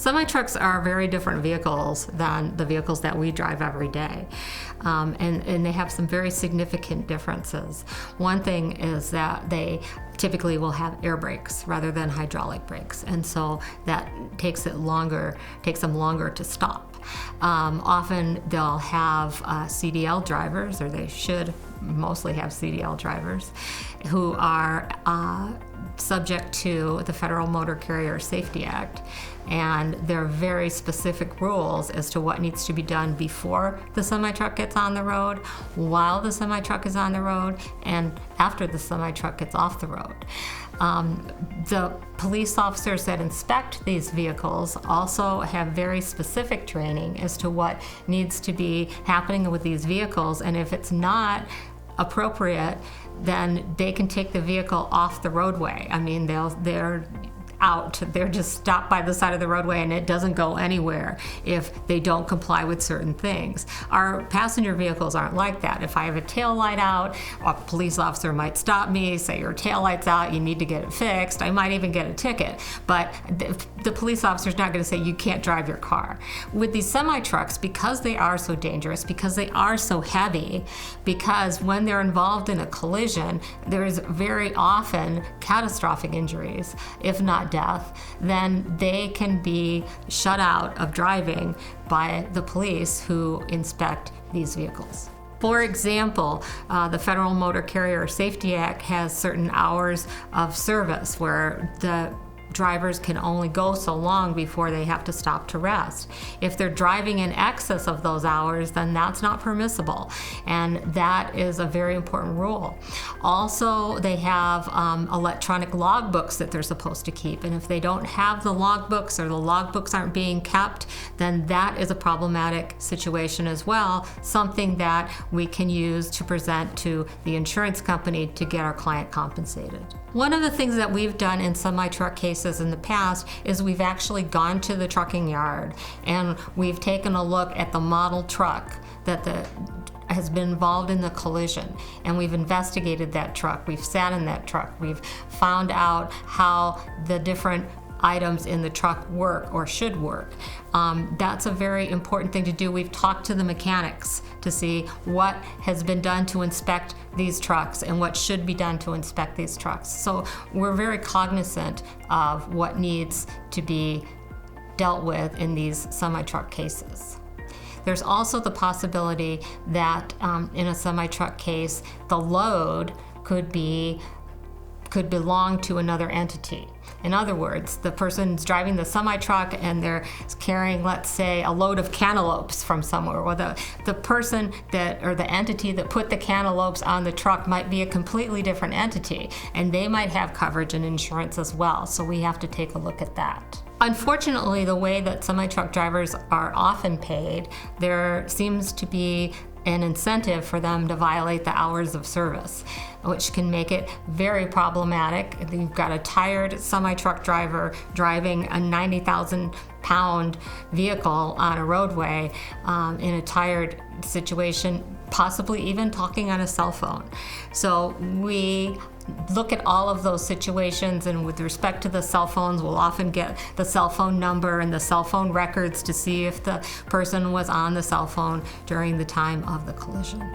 Semi-trucks are very different vehicles than the vehicles that we drive every day. And they have some very significant differences. One thing is that they typically will have air brakes rather than hydraulic brakes, and so that takes them longer to stop. Often they'll have CDL drivers, or they should mostly have CDL drivers, who are subject to the Federal Motor Carrier Safety Act, and there are very specific rules as to what needs to be done before the semi-truck gets on the road, while the semi-truck is on the road, and after the semi-truck gets off the road. The police officers that inspect these vehicles also have very specific training as to what needs to be happening with these vehicles, and if it's not appropriate, then they can take the vehicle off the roadway. I mean, they're just stopped by the side of the roadway, and it doesn't go anywhere if they don't comply with certain things. Our passenger vehicles aren't like that. If I have a tail light out, a police officer might stop me, say your tail light's out, you need to get it fixed. I might even get a ticket, but the police officer's not going to say you can't drive your car. With these semi-trucks, because they are so dangerous, because they are so heavy, because when they're involved in a collision, there's very often catastrophic injuries, if not death, then they can be shut out of driving by the police who inspect these vehicles. For example, the Federal Motor Carrier Safety Act has certain hours of service where the drivers can only go so long before they have to stop to rest. If they're driving in excess of those hours, then that's not permissible, and that is a very important rule. Also, they have electronic logbooks that they're supposed to keep, and if they don't have the logbooks, or the logbooks aren't being kept, then that is a problematic situation as well, something that we can use to present to the insurance company to get our client compensated. One of the things that we've done in semi-truck cases in the past is we've actually gone to the trucking yard and we've taken a look at the model truck that has been involved in the collision, and we've investigated that truck, we've sat in that truck, we've found out how the different items in the truck work or should work. That's a very important thing to do. We've talked to the mechanics to see what has been done to inspect these trucks and what should be done to inspect these trucks. So we're very cognizant of what needs to be dealt with in these semi-truck cases. There's also the possibility that in a semi-truck case, the load could belong to another entity. In other words, the person's driving the semi-truck and they're carrying, let's say, a load of cantaloupes from somewhere. Well, the person or the entity that put the cantaloupes on the truck might be a completely different entity, and they might have coverage and insurance as well, so we have to take a look at that. Unfortunately, the way that semi-truck drivers are often paid, there seems to be an incentive for them to violate the hours of service, which can make it very problematic. You've got a tired semi-truck driver driving a 90,000-pound vehicle on a roadway in a tired situation, possibly even talking on a cell phone. So we look at all of those situations, and with respect to the cell phones, we'll often get the cell phone number and the cell phone records to see if the person was on the cell phone during the time of the collision.